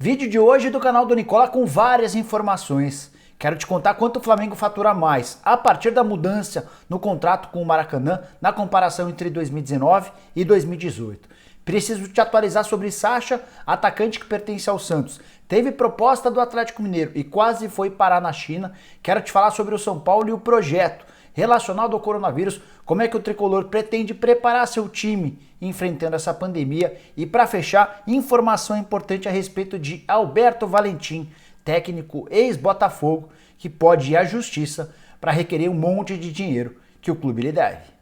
Vídeo de hoje do canal do Nicola com várias informações. Quero te contar quanto o Flamengo fatura mais a partir da mudança no contrato com o Maracanã na comparação entre 2019 e 2018. Preciso te atualizar sobre Sacha, atacante que pertence ao Santos. Teve proposta do Atlético Mineiro e quase foi parar na China. Quero te falar sobre o São Paulo e o projeto relacionado ao coronavírus, como é que o tricolor pretende preparar seu time enfrentando essa pandemia. E para fechar, informação importante a respeito de Alberto Valentim, técnico ex-Botafogo, que pode ir à justiça para requerer um monte de dinheiro que o clube lhe deve.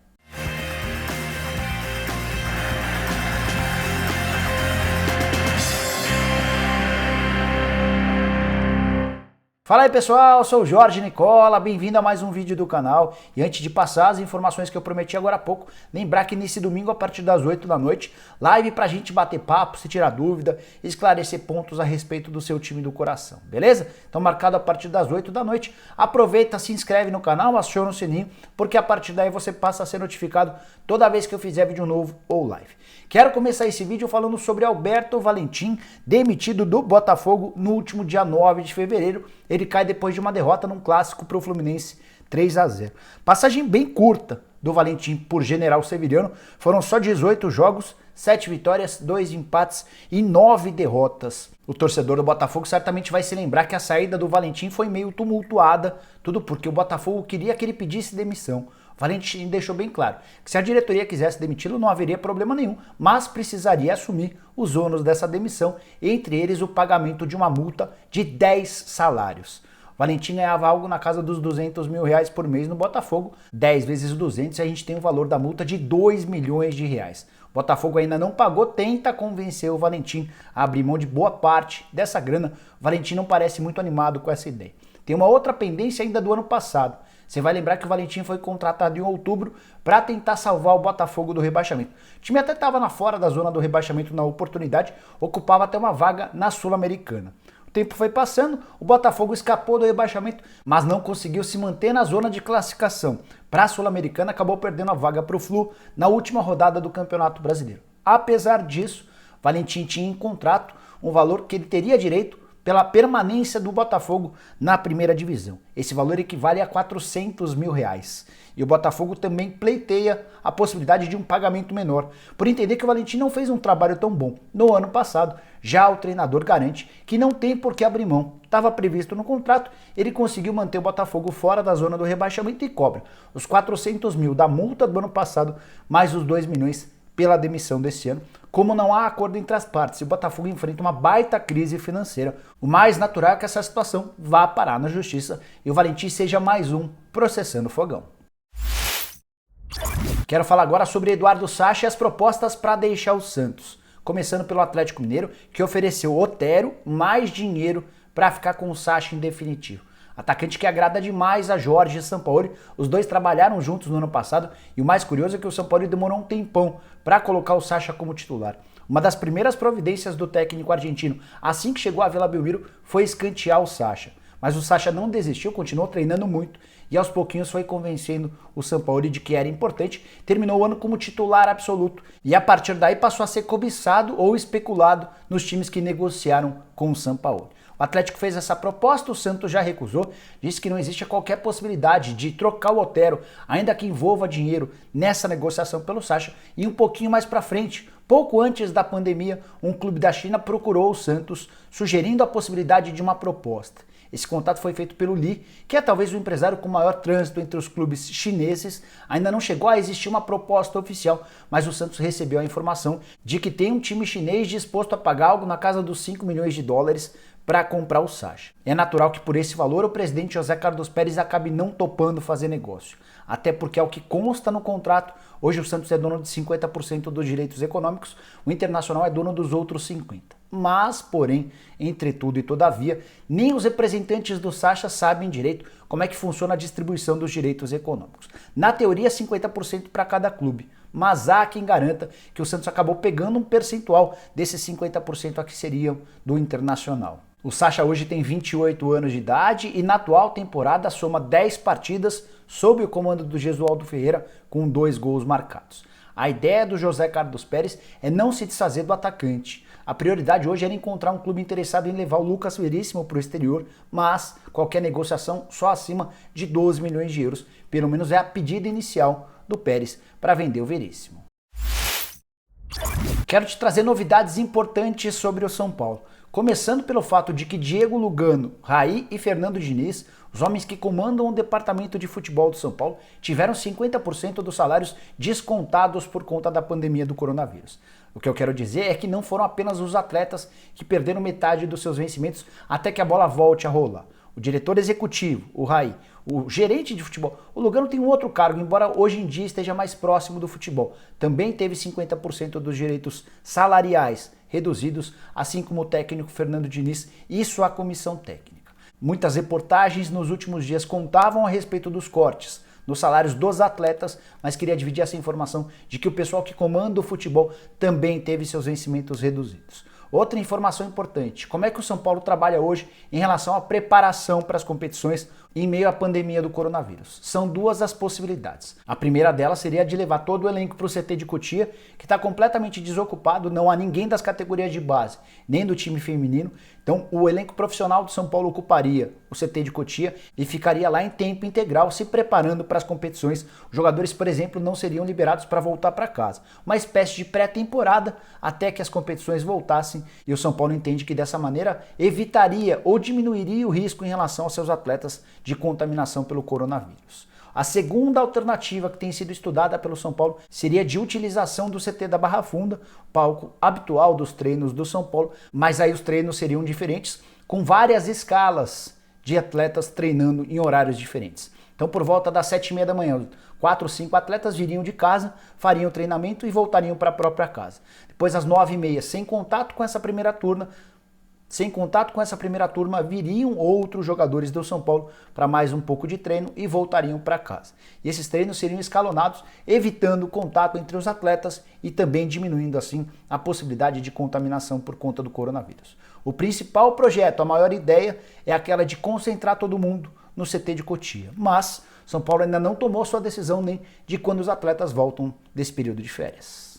Fala aí pessoal, eu sou o Jorge Nicola, bem-vindo a mais um vídeo do canal. E antes de passar as informações que eu prometi agora há pouco, lembrar que nesse domingo a partir das 8 da noite, live pra gente bater papo, se tirar dúvida, esclarecer pontos a respeito do seu time do coração, beleza? Então marcado a partir das 8 da noite, aproveita, se inscreve no canal, aciona o sininho, porque a partir daí você passa a ser notificado toda vez que eu fizer vídeo novo ou live. Quero começar esse vídeo falando sobre Alberto Valentim, demitido do Botafogo no último dia 9 de fevereiro. Ele cai depois de uma derrota num clássico para o Fluminense 3-0. Passagem bem curta do Valentim por General Severiano, foram só 18 jogos, 7 vitórias, 2 empates e 9 derrotas. O torcedor do Botafogo certamente vai se lembrar que a saída do Valentim foi meio tumultuada, tudo porque o Botafogo queria que ele pedisse demissão. O Valentim deixou bem claro que se a diretoria quisesse demiti-lo não haveria problema nenhum, mas precisaria assumir os ônus dessa demissão, entre eles o pagamento de uma multa de 10 salários. O Valentim ganhava algo na casa dos 200 mil reais por mês no Botafogo, 10 vezes 200 e a gente tem o valor da multa de 2 milhões de reais. O Botafogo ainda não pagou, tenta convencer o Valentim a abrir mão de boa parte dessa grana. O Valentim não parece muito animado com essa ideia. Tem uma outra pendência ainda do ano passado. Você vai lembrar que o Valentim foi contratado em outubro para tentar salvar o Botafogo do rebaixamento. O time até estava fora da zona do rebaixamento na oportunidade, ocupava até uma vaga na Sul-Americana. O tempo foi passando, o Botafogo escapou do rebaixamento, mas não conseguiu se manter na zona de classificação. Para a Sul-Americana, acabou perdendo a vaga para o Flu na última rodada do Campeonato Brasileiro. Apesar disso, Valentim tinha em contrato um valor que ele teria direito pela permanência do Botafogo na primeira divisão. Esse valor equivale a 400 mil reais. E o Botafogo também pleiteia a possibilidade de um pagamento menor, por entender que o Valentim não fez um trabalho tão bom no ano passado. Já o treinador garante que não tem por que abrir mão. Estava previsto no contrato, ele conseguiu manter o Botafogo fora da zona do rebaixamento e cobra os 400 mil da multa do ano passado, mais os 2 milhões pela demissão desse ano. Como não há acordo entre as partes e o Botafogo enfrenta uma baita crise financeira, o mais natural é que essa situação vá parar na justiça e o Valentim seja mais um processando o fogão. Quero falar agora sobre Eduardo Sacha e as propostas para deixar o Santos. Começando pelo Atlético Mineiro, que ofereceu Otero mais dinheiro para ficar com o Sacha em definitivo. Atacante que agrada demais a Jorge Sampaoli, os dois trabalharam juntos no ano passado e o mais curioso é que o Sampaoli demorou um tempão para colocar o Sacha como titular. Uma das primeiras providências do técnico argentino assim que chegou a Vila Belmiro foi escantear o Sacha. Mas o Sacha não desistiu, continuou treinando muito e aos pouquinhos foi convencendo o Sampaoli de que era importante, terminou o ano como titular absoluto e a partir daí passou a ser cobiçado ou especulado nos times que negociaram com o Sampaoli. O Atlético fez essa proposta, o Santos já recusou, disse que não existe qualquer possibilidade de trocar o Otero, ainda que envolva dinheiro nessa negociação pelo Sacha. E um pouquinho mais para frente, pouco antes da pandemia, um clube da China procurou o Santos, sugerindo a possibilidade de uma proposta. Esse contato foi feito pelo Li, que é talvez o empresário com maior trânsito entre os clubes chineses. Ainda não chegou a existir uma proposta oficial, mas o Santos recebeu a informação de que tem um time chinês disposto a pagar algo na casa dos 5 milhões de dólares para comprar o Sacha. É natural que por esse valor o presidente José Carlos Pérez acabe não topando fazer negócio. Até porque, ao que consta no contrato, hoje o Santos é dono de 50% dos direitos econômicos, o Internacional é dono dos outros 50%. Mas, porém, entretudo e todavia, nem os representantes do Sacha sabem direito como é que funciona a distribuição dos direitos econômicos. Na teoria, 50% para cada clube, mas há quem garanta que o Santos acabou pegando um percentual desses 50% a que seriam do Internacional. O Sacha hoje tem 28 anos de idade e na atual temporada soma 10 partidas sob o comando do Jesualdo Ferreira com 2 gols marcados. A ideia do José Carlos Pérez é não se desfazer do atacante. A prioridade hoje era encontrar um clube interessado em levar o Lucas Veríssimo para o exterior, mas qualquer negociação só acima de 12 milhões de euros, pelo menos é a pedida inicial do Pérez para vender o Veríssimo. Quero te trazer novidades importantes sobre o São Paulo. Começando pelo fato de que Diego Lugano, Raí e Fernando Diniz, os homens que comandam o departamento de futebol do São Paulo, tiveram 50% dos salários descontados por conta da pandemia do coronavírus. O que eu quero dizer é que não foram apenas os atletas que perderam metade dos seus vencimentos até que a bola volte a rolar. O diretor executivo, o Raí, o gerente de futebol, o Lugano tem um outro cargo, embora hoje em dia esteja mais próximo do futebol. Também teve 50% dos direitos salariais reduzidos, assim como o técnico Fernando Diniz e sua comissão técnica. Muitas reportagens nos últimos dias contavam a respeito dos cortes nos salários dos atletas, mas queria dividir essa informação de que o pessoal que comanda o futebol também teve seus vencimentos reduzidos. Outra informação importante, como é que o São Paulo trabalha hoje em relação à preparação para as competições em meio à pandemia do coronavírus? São duas as possibilidades. A primeira delas seria a de levar todo o elenco para o CT de Cotia, que está completamente desocupado, não há ninguém das categorias de base, nem do time feminino. Então o elenco profissional do São Paulo ocuparia o CT de Cotia e ficaria lá em tempo integral se preparando para as competições. Os jogadores, por exemplo, não seriam liberados para voltar para casa. Uma espécie de pré-temporada até que as competições voltassem, e o São Paulo entende que dessa maneira evitaria ou diminuiria o risco em relação aos seus atletas de contaminação pelo coronavírus. A segunda alternativa que tem sido estudada pelo São Paulo seria de utilização do CT da Barra Funda, palco habitual dos treinos do São Paulo, mas aí os treinos seriam diferentes, com várias escalas de atletas treinando em horários diferentes. Então, por volta das 7h30 da manhã, 4 ou 5 atletas viriam de casa, fariam o treinamento e voltariam para a própria casa. Depois, às 9h30, sem contato com essa primeira turma, viriam outros jogadores do São Paulo para mais um pouco de treino e voltariam para casa. E esses treinos seriam escalonados, evitando o contato entre os atletas e também diminuindo assim a possibilidade de contaminação por conta do coronavírus. O principal projeto, a maior ideia, é aquela de concentrar todo mundo no CT de Cotia. Mas São Paulo ainda não tomou sua decisão nem de quando os atletas voltam desse período de férias.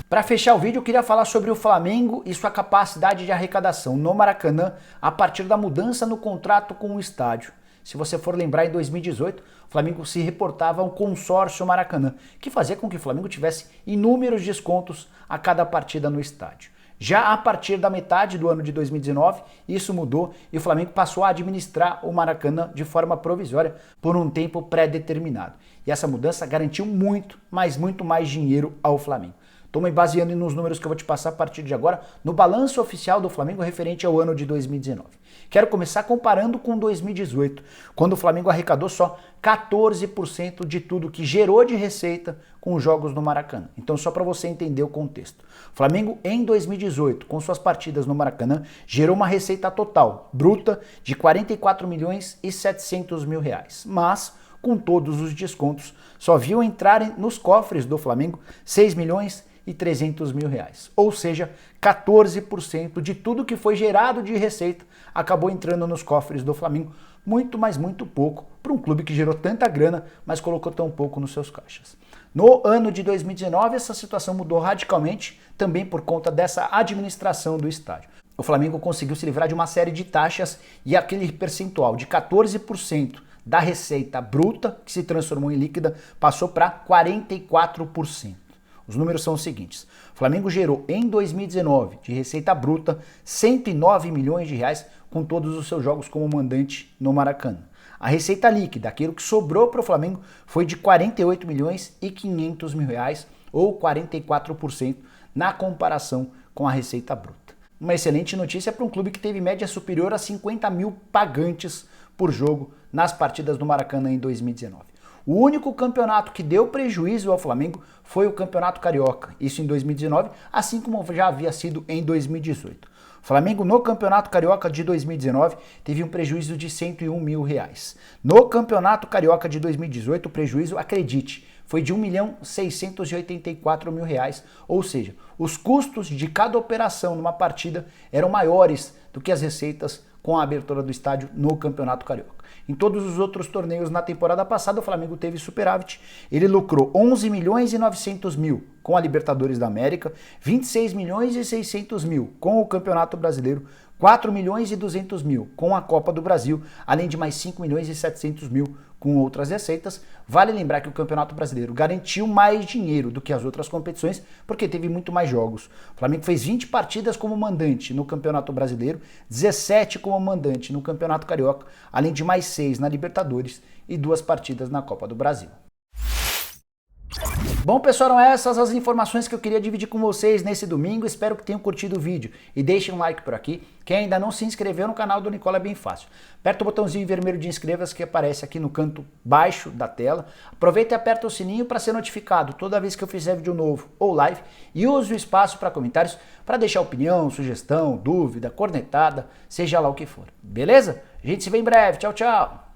Para fechar o vídeo, eu queria falar sobre o Flamengo e sua capacidade de arrecadação no Maracanã a partir da mudança no contrato com o estádio. Se você for lembrar, em 2018, o Flamengo se reportava ao consórcio Maracanã, que fazia com que o Flamengo tivesse inúmeros descontos a cada partida no estádio. Já a partir da metade do ano de 2019, isso mudou e o Flamengo passou a administrar o Maracanã de forma provisória por um tempo pré-determinado. E essa mudança garantiu muito mais dinheiro ao Flamengo. Estou me baseando nos números que eu vou te passar a partir de agora no balanço oficial do Flamengo referente ao ano de 2019. Quero começar comparando com 2018, quando o Flamengo arrecadou só 14% de tudo que gerou de receita com os jogos no Maracanã. Então, só para você entender o contexto. O Flamengo, em 2018, com suas partidas no Maracanã, gerou uma receita total, bruta, de 44 milhões e 700 mil reais. Mas, com todos os descontos, só viu entrarem nos cofres do Flamengo 6 milhões e 300 mil reais. Ou seja, 14% de tudo que foi gerado de receita acabou entrando nos cofres do Flamengo. Muito, mas muito pouco para um clube que gerou tanta grana, mas colocou tão pouco nos seus caixas. No ano de 2019, essa situação mudou radicalmente, também por conta dessa administração do estádio. O Flamengo conseguiu se livrar de uma série de taxas e aquele percentual de 14% da receita bruta, que se transformou em líquida, passou para 44%. Os números são os seguintes: o Flamengo gerou em 2019 de receita bruta 109 milhões de reais com todos os seus jogos como mandante no Maracanã. A receita líquida, aquilo que sobrou para o Flamengo, foi de 48 milhões e 500 mil reais, ou 44% na comparação com a receita bruta. Uma excelente notícia para um clube que teve média superior a 50 mil pagantes por jogo nas partidas do Maracanã em 2019. O único campeonato que deu prejuízo ao Flamengo foi o Campeonato Carioca, isso em 2019, assim como já havia sido em 2018. O Flamengo no Campeonato Carioca de 2019 teve um prejuízo de 101 mil reais. No Campeonato Carioca de 2018, o prejuízo, acredite, foi de 1.684 mil reais, ou seja, os custos de cada operação numa partida eram maiores do que as receitas com a abertura do estádio no Campeonato Carioca. Em todos os outros torneios na temporada passada, o Flamengo teve superávit. Ele lucrou 11 milhões e 900 mil com a Libertadores da América, 26 milhões e 600 mil com o Campeonato Brasileiro, 4 milhões e 200 mil com a Copa do Brasil, além de mais 5 milhões e 700 mil com outras receitas. Vale lembrar que o Campeonato Brasileiro garantiu mais dinheiro do que as outras competições, porque teve muito mais jogos. O Flamengo fez 20 partidas como mandante no Campeonato Brasileiro, 17 como mandante no Campeonato Carioca, além de mais 6 na Libertadores e 2 partidas na Copa do Brasil. Bom, pessoal, eram essas as informações que eu queria dividir com vocês nesse domingo. Espero que tenham curtido o vídeo e deixem um like por aqui. Quem ainda não se inscreveu no canal do Nicola é bem fácil. Aperta o botãozinho vermelho de inscreva-se que aparece aqui no canto baixo da tela. Aproveita e aperta o sininho para ser notificado toda vez que eu fizer vídeo novo ou live. E use o espaço para comentários para deixar opinião, sugestão, dúvida, cornetada, seja lá o que for. Beleza? A gente se vê em breve. Tchau, tchau!